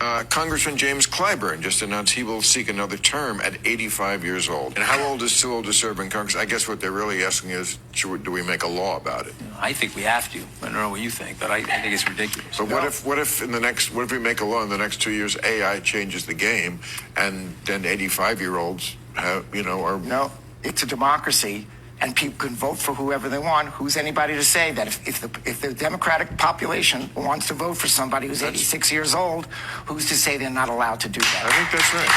Congressman James Clyburn just announced he will seek another term at 85 years old. And how old is too old to serve in Congress? I guess what they're really asking is, do we make a law about it? I think we have to. I don't know what you think, but I think it's ridiculous. But what if we make a law in the next 2 years, AI changes the game, and then 85-year-olds are... No, it's a democracy, and people can vote for whoever they want. Who's anybody to say that if the Democratic population wants to vote for somebody who's 86 years old, who's to say they're not allowed to do that? I think that's right.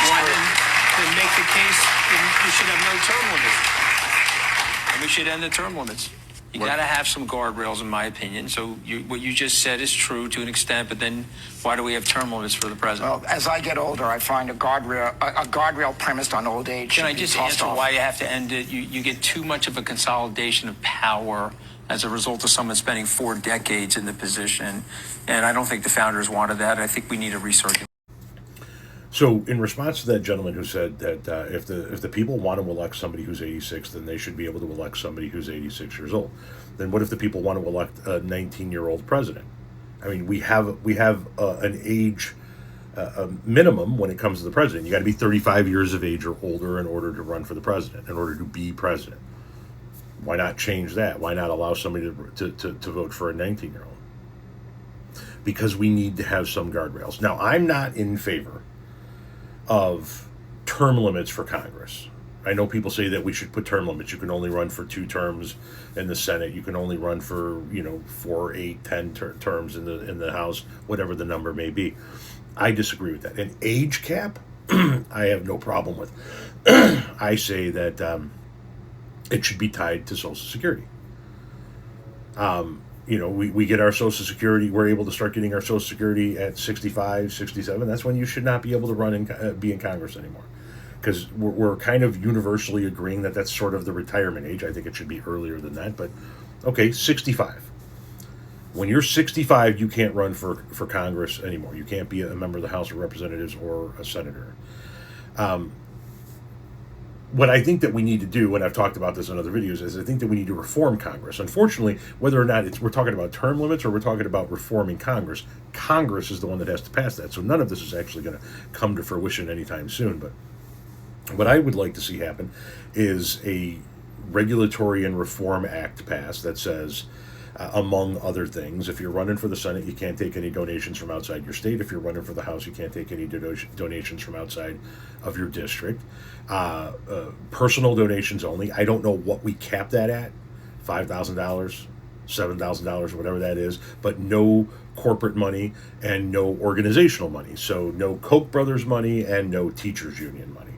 Well, then make the case that we should have no term limits. And we should end the term limits. You got to have some guardrails, in my opinion. So what you just said is true to an extent, but then why do we have term limits for the president? Well, as I get older, I find a guardrail premised on old age. Can I just answer why you have to end it? You get too much of a consolidation of power as a result of someone spending 4 decades in the position, and I don't think the founders wanted that. I think we need a recirculation. So, in response to that gentleman who said that if the people want to elect somebody who's 86, then they should be able to elect somebody who's 86 years old. Then what if the people want to elect a 19-year-old president? I mean, we have an age minimum when it comes to the president. You got to be 35 years of age or older in order to run for the president, in order to be president. Why not change that? Why not allow somebody to vote for a 19-year-old? Because we need to have some guardrails. Now, I'm not in favor of term limits for Congress. I know people say that we should put term limits. You can only run for 2 terms in the Senate. You can only run for 4, 8, 10 terms in the House, whatever the number may be. I disagree with that. An age cap, I have no problem with. I say that it should be tied to Social Security. We get our Social Security, we're able to start getting our Social Security at 65, 67. That's when you should not be able to run and be in Congress anymore. Because we're kind of universally agreeing that that's sort of the retirement age. I think it should be earlier than that, but okay, 65. When you're 65, you can't run for Congress anymore. You can't be a member of the House of Representatives or a senator. What I think that we need to do, and I've talked about this in other videos, is I think that we need to reform Congress. Unfortunately, whether or not we're talking about term limits or we're talking about reforming Congress, Congress is the one that has to pass that. So none of this is actually going to come to fruition anytime soon. But what I would like to see happen is a Regulatory and Reform Act passed that says, among other things, if you're running for the Senate, you can't take any donations from outside your state. If you're running for the House, you can't take any donations from outside of your district. Personal donations only. I don't know what we cap that at, $5,000, $7,000, whatever that is, but no corporate money and no organizational money. So no Koch brothers money and no teachers union money.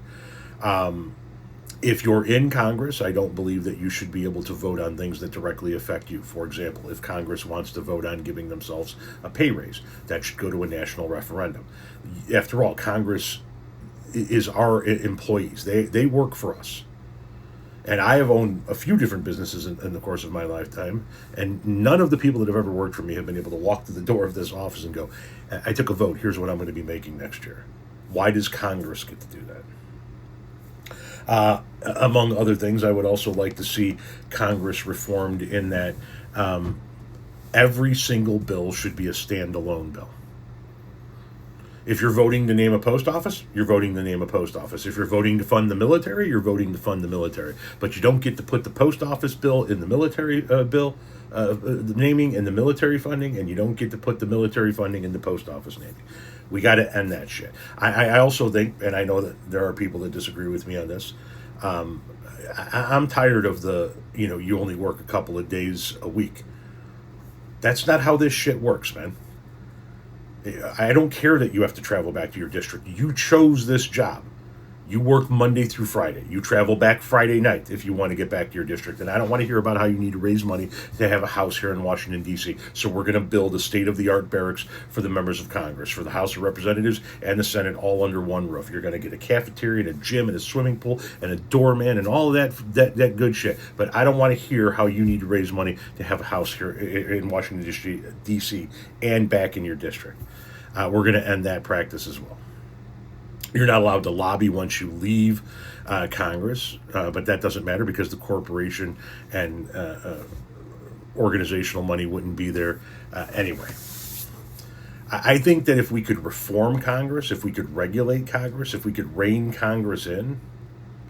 If you're in Congress, I don't believe that you should be able to vote on things that directly affect you. For example, if Congress wants to vote on giving themselves a pay raise, that should go to a national referendum. After all, Congress is our employees. They work for us. And I have owned a few different businesses in the course of my lifetime, and none of the people that have ever worked for me have been able to walk to the door of this office and go, I took a vote, here's what I'm going to be making next year. Why does Congress get to do that? Among other things, I would also like to see Congress reformed in that every single bill should be a standalone bill. If you're voting to name a post office, you're voting to name a post office. If you're voting to fund the military, you're voting to fund the military. But you don't get to put the post office bill in the military bill, the naming and the military funding, and you don't get to put the military funding in the post office naming. We got to end that shit. I also think, and I know that there are people that disagree with me on this, I'm tired of you only work a couple of days a week. That's not how this shit works, man. I don't care that you have to travel back to your district. You chose this job. You work Monday through Friday. You travel back Friday night if you want to get back to your district. And I don't want to hear about how you need to raise money to have a house here in Washington, D.C. So we're going to build a state-of-the-art barracks for the members of Congress, for the House of Representatives and the Senate, all under one roof. You're going to get a cafeteria and a gym and a swimming pool and a doorman and all of that good shit. But I don't want to hear how you need to raise money to have a house here in Washington, D.C. and back in your district. We're going to end that practice as well. You're not allowed to lobby once you leave Congress, but that doesn't matter because the corporation and organizational money wouldn't be there anyway. I think that if we could reform Congress, if we could regulate Congress, if we could rein Congress in.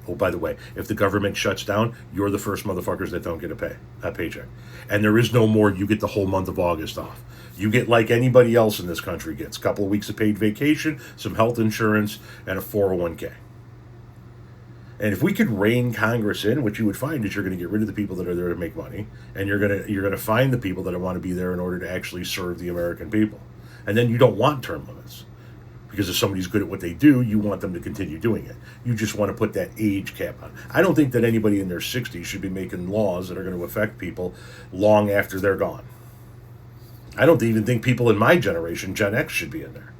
Oh, by the way, if the government shuts down, you're the first motherfuckers that don't get a paycheck. And there is no more, you get the whole month of August off. You get like anybody else in this country gets. A couple of weeks of paid vacation, some health insurance, and a 401k. And if we could rein Congress in, what you would find is you're going to get rid of the people that are there to make money, and you're going to find the people that want to be there in order to actually serve the American people. And then you don't want term limits. Because if somebody's good at what they do, you want them to continue doing it. You just want to put that age cap on. I don't think that anybody in their 60s should be making laws that are going to affect people long after they're gone. I don't even think people in my generation, Gen X, should be in there.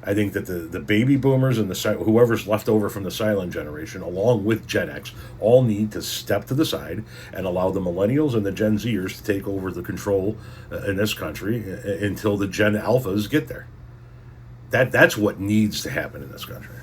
I think that the baby boomers and whoever's left over from the silent generation, along with Gen X, all need to step to the side and allow the millennials and the Gen Zers to take over the control in this country until the Gen Alphas get there. That's what needs to happen in this country.